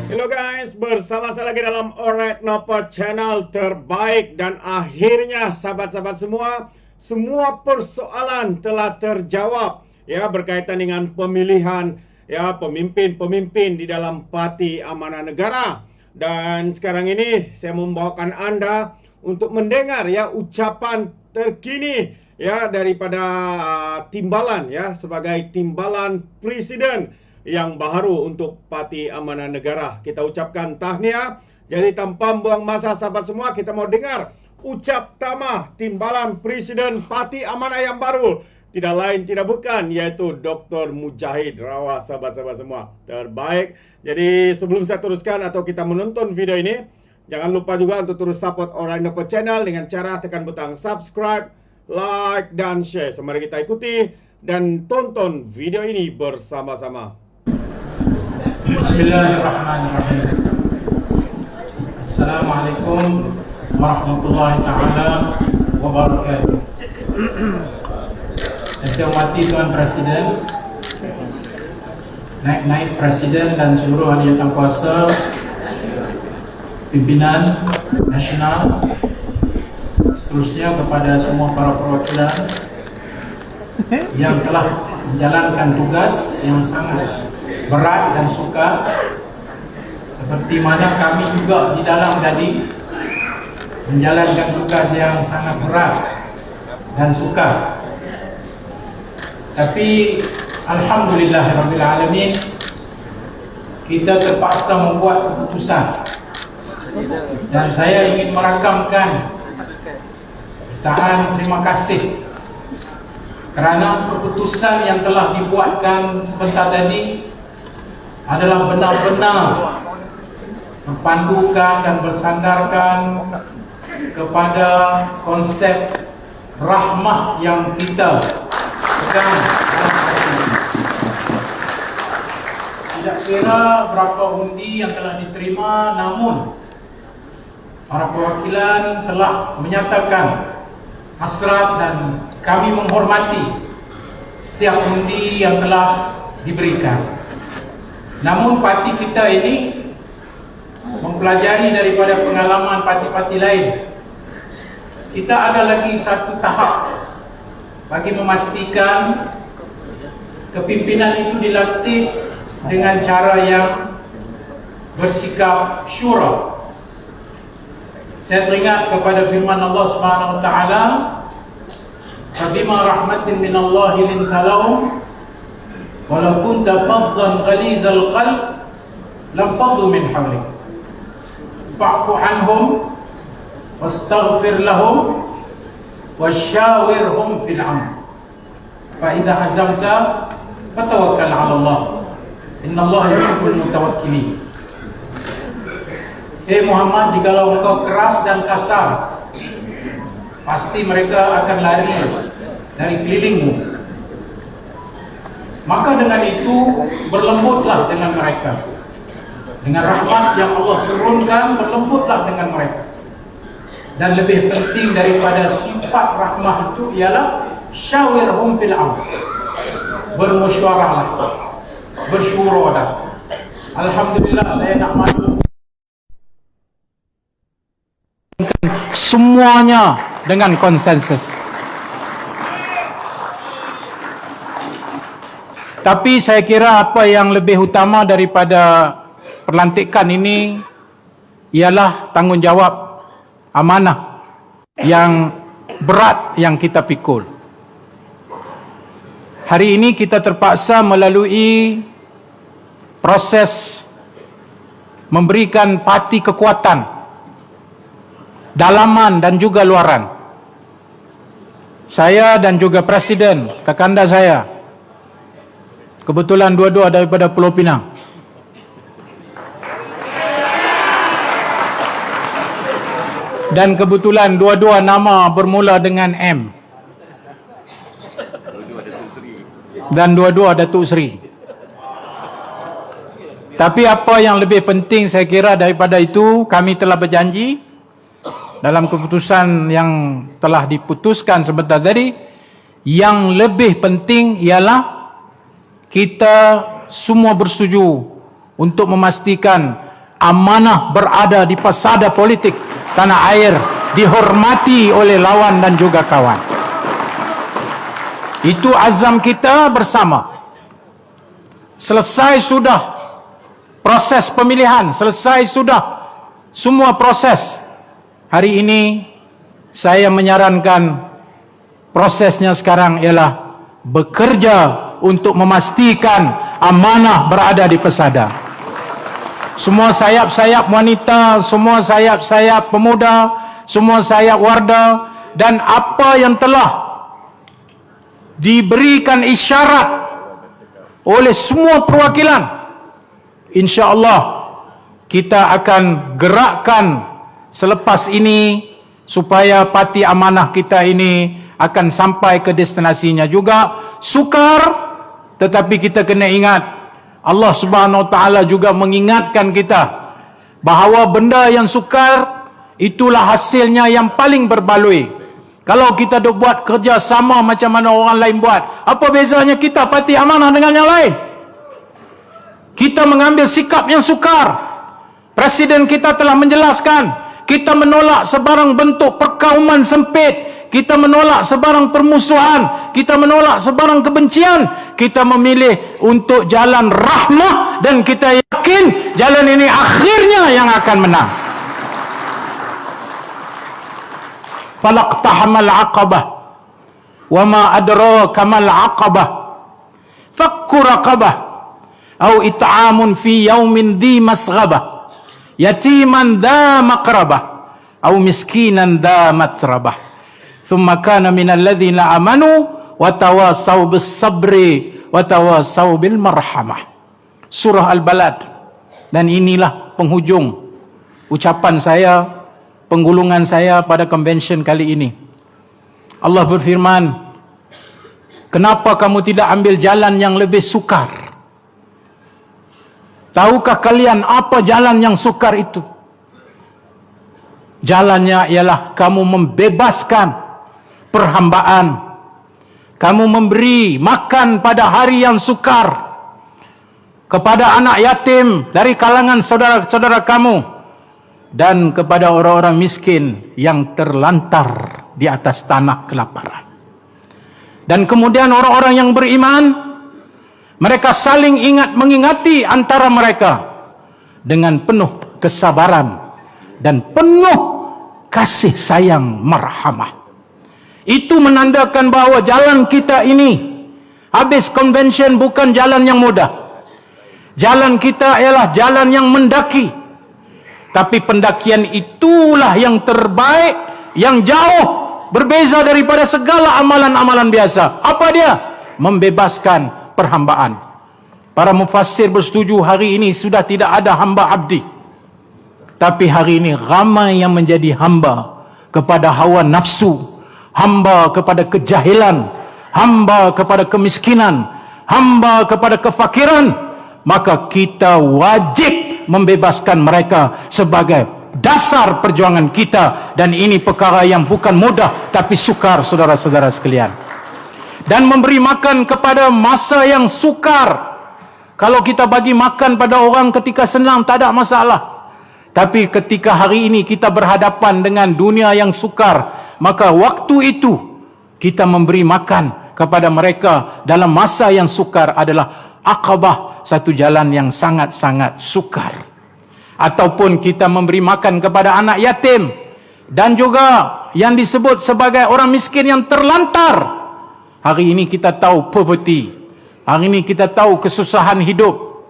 Hello guys, bersama saya lagi dalam Alright Napa channel terbaik. Dan akhirnya sahabat-sahabat semua persoalan telah terjawab ya, berkaitan dengan pemilihan ya pemimpin-pemimpin di dalam Parti Amanah Negara. Dan sekarang ini saya membawakan Anda untuk mendengar ya ucapan terkini ya daripada timbalan ya sebagai timbalan presiden yang baru untuk Parti Amanah Negara. Kita ucapkan tahniah. Jadi tanpa buang masa sahabat semua, kita mau dengar ucap tama timbalan Presiden Parti Amanah yang baru. Tidak lain tidak bukan yaitu Dr. Mujahid Rawah, sahabat-sahabat semua. Terbaik. Jadi sebelum saya teruskan atau kita menonton video ini, jangan lupa juga untuk terus support Alright Napa channel dengan cara tekan butang subscribe, like dan share. So, mari kita ikuti dan tonton video ini bersama-sama. Bismillahirrahmanirrahim. Assalamualaikum warahmatullahi taala wabarakatuh. Saya hormati Tuan Presiden, Naib Presiden dan seluruh ahli kuasa, pimpinan nasional, seterusnya kepada semua para perwakilan yang telah menjalankan tugas yang sangat berat dan sukar, seperti mana kami juga di dalam tadi menjalankan tugas yang sangat berat dan sukar. Tapi alhamdulillahirabbil alamin, kita terpaksa membuat keputusan, dan saya ingin merakamkan terima kasih kerana keputusan yang telah dibuatkan sebentar tadi adalah benar-benar mempandukan dan bersandarkan kepada konsep rahmah yang kita pegang. Tidak kira berapa undi yang telah diterima, namun para perwakilan telah menyatakan hasrat dan kami menghormati setiap undi yang telah diberikan. Namun parti kita ini mempelajari daripada pengalaman parti-parti lain. Kita ada lagi satu tahap bagi memastikan kepimpinan itu dilatih dengan cara yang bersikap syura. Saya teringat kepada firman Allah Subhanahu wa taala, "Fabima rahmatin minallahi lintalahum walau kunta fazzan ghalizal qalb lam faddu min hawlik fa'fu anhum wastaghfir lahum wasyawirhum fil amr fa idza azamta fatawakkal 'ala Allah innallaha yuhibbul mutawakkilin." Muhammad, jikalau engkau keras dan kasar, pasti mereka akan lari dari kelilingmu. Maka dengan itu berlembutlah dengan mereka. Dengan rahmat yang Allah turunkan, berlembutlah dengan mereka. Dan lebih penting daripada sifat rahmah itu ialah syawirhum fil amr. Bermusyawarahlah, bersyurawlah. Alhamdulillah, saya nak maklum semuanya dengan konsensus. Tapi saya kira apa yang lebih utama daripada perlantikan ini ialah tanggungjawab amanah yang berat yang kita pikul. Hari ini kita terpaksa melalui proses memberikan parti kekuatan dalaman dan juga luaran. Saya dan juga Presiden, kakanda saya, kebetulan dua-dua daripada Pulau Pinang. Dan kebetulan dua-dua nama bermula dengan M. Dan dua-dua Datuk Seri. Tapi apa yang lebih penting saya kira daripada itu, kami telah berjanji dalam keputusan yang telah diputuskan sebentar tadi, yang lebih penting ialah kita semua bersetuju untuk memastikan amanah berada di pesada politik tanah air, dihormati oleh lawan dan juga kawan. Itu azam kita bersama. Selesai sudah proses pemilihan, selesai sudah semua proses. Hari ini saya menyarankan prosesnya sekarang ialah bekerja untuk memastikan amanah berada di pesada. Semua sayap-sayap wanita, semua sayap-sayap pemuda, semua sayap warda, dan apa yang telah diberikan isyarat oleh semua perwakilan, insya-Allah kita akan gerakkan selepas ini supaya parti amanah kita ini akan sampai ke destinasinya juga. Sukar, tetapi kita kena ingat Allah Subhanahu Wa Taala juga mengingatkan kita bahawa benda yang sukar itulah hasilnya yang paling berbaloi. Kalau kita dok buat kerja sama macam mana orang lain buat, apa bezanya kita parti amanah dengan yang lain? Kita mengambil sikap yang sukar. Presiden kita telah menjelaskan, kita menolak sebarang bentuk perkauman sempit, kita menolak sebarang permusuhan, kita menolak sebarang kebencian. Kita memilih untuk jalan rahmah dan kita yakin jalan ini akhirnya yang akan menang. Falaqtahamal aqabah wa ma adraka mal aqabah fakku raqabah au it'amun fi yaumin dhi masghabah yatiman dha maqrabah au miskinan dha matrabah thumma kana minal ladzina amanu wa tawasaw bis sabri wa tawasaw bil marhamah. Surah Al-Balad. Dan inilah penghujung ucapan saya, penggulungan saya pada convention kali ini. Allah berfirman, kenapa kamu tidak ambil jalan yang lebih sukar? Tahukah kalian apa jalan yang sukar itu? Jalannya ialah kamu membebaskan perhambaan. Kamu memberi makan pada hari yang sukar kepada anak yatim dari kalangan saudara-saudara kamu, dan kepada orang-orang miskin yang terlantar di atas tanah kelaparan. Dan kemudian orang-orang yang beriman, mereka saling mengingati antara mereka dengan penuh kesabaran dan penuh kasih sayang marhamah. Itu menandakan bahawa jalan kita ini habis convention bukan jalan yang mudah. Jalan kita ialah jalan yang mendaki. Tapi pendakian itulah yang terbaik, yang jauh berbeza daripada segala amalan-amalan biasa. Apa dia? Membebaskan perhambaan. Para mufassir bersetuju hari ini sudah tidak ada hamba abdi. Tapi hari ini ramai yang menjadi hamba kepada hawa nafsu, hamba kepada kejahilan, hamba kepada kemiskinan, hamba kepada kefakiran. Maka kita wajib membebaskan mereka sebagai dasar perjuangan kita. Dan ini perkara yang bukan mudah tapi sukar, saudara-saudara sekalian. Dan memberi makan kepada masa yang sukar. Kalau kita bagi makan pada orang ketika senang, tak ada masalah. Tapi ketika hari ini kita berhadapan dengan dunia yang sukar, maka waktu itu kita memberi makan kepada mereka dalam masa yang sukar adalah aqabah, satu jalan yang sangat-sangat sukar. Ataupun kita memberi makan kepada anak yatim dan juga yang disebut sebagai orang miskin yang terlantar. Hari ini kita tahu poverty, hari ini kita tahu kesusahan hidup.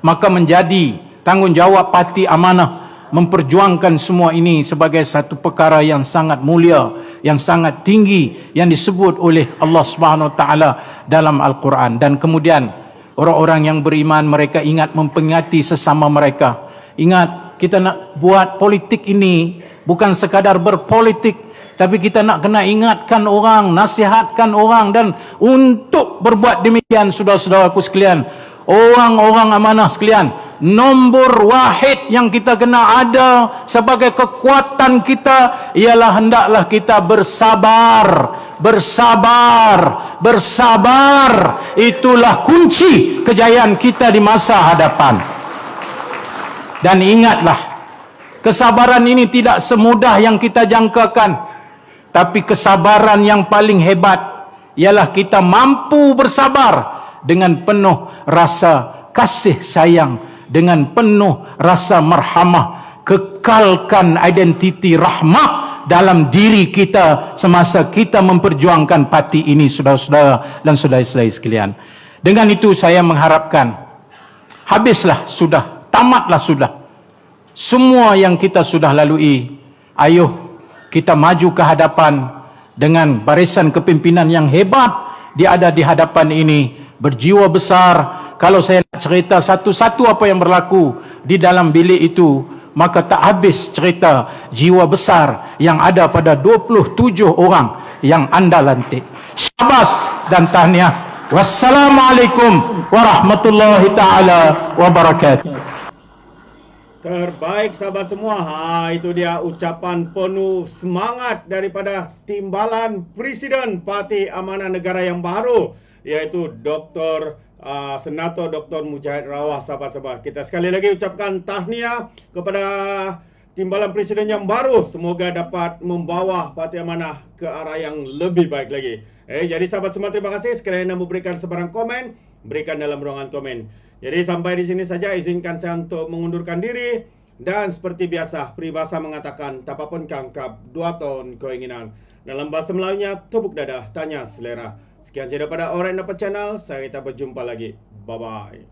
Maka menjadi tanggungjawab parti amanah memperjuangkan semua ini sebagai satu perkara yang sangat mulia, yang sangat tinggi, yang disebut oleh Allah Subhanahu Wa Taala dalam Al-Quran. Dan kemudian orang-orang yang beriman, mereka ingat memperingati sesama mereka. Ingat, kita nak buat politik ini bukan sekadar berpolitik, tapi kita nak kena ingatkan orang, nasihatkan orang. Dan untuk berbuat demikian, saudara-saudaraku sekalian, orang-orang amanah sekalian, nombor wahid yang kita kena ada sebagai kekuatan kita ialah hendaklah kita bersabar. Bersabar, bersabar. Itulah kunci kejayaan kita di masa hadapan. Dan ingatlah, kesabaran ini tidak semudah yang kita jangkakan. Tapi kesabaran yang paling hebat ialah kita mampu bersabar dengan penuh rasa kasih sayang, dengan penuh rasa marhamah. Kekalkan identiti rahmah dalam diri kita semasa kita memperjuangkan parti ini, saudara-saudara dan saudara-saudari sekalian. Dengan itu saya mengharapkan, habislah sudah, tamatlah sudah semua yang kita sudah lalui. Ayuh kita maju ke hadapan dengan barisan kepimpinan yang hebat dia ada di hadapan ini, berjiwa besar. Kalau saya nak cerita satu-satu apa yang berlaku di dalam bilik itu, maka tak habis cerita jiwa besar yang ada pada 27 orang yang anda lantik. Syabas dan tahniah. Wassalamualaikum warahmatullahi taala wabarakatuh. Terbaik sahabat semua. Itu dia ucapan penuh semangat daripada Timbalan Presiden Parti Amanah Negara yang baru, yaitu Senator Dr. Mujahid Rawah. Sahabat-sahabat, kita sekali lagi ucapkan tahniah kepada Timbalan Presiden yang baru. Semoga dapat membawa Parti Amanah ke arah yang lebih baik lagi. Jadi sahabat semua, terima kasih. Sekalian memberikan sebarang komen, berikan dalam ruangan komen. Jadi sampai di sini saja, izinkan saya untuk mengundurkan diri. Dan seperti biasa, peribahasa mengatakan, tapapun kangkap, 2 tahun keinginan. Dalam bahasa Melayunya, tepuk dadah, tanya selera. Sekian saja daripada Alright Dapat Channel. Saya kita berjumpa lagi. Bye-bye.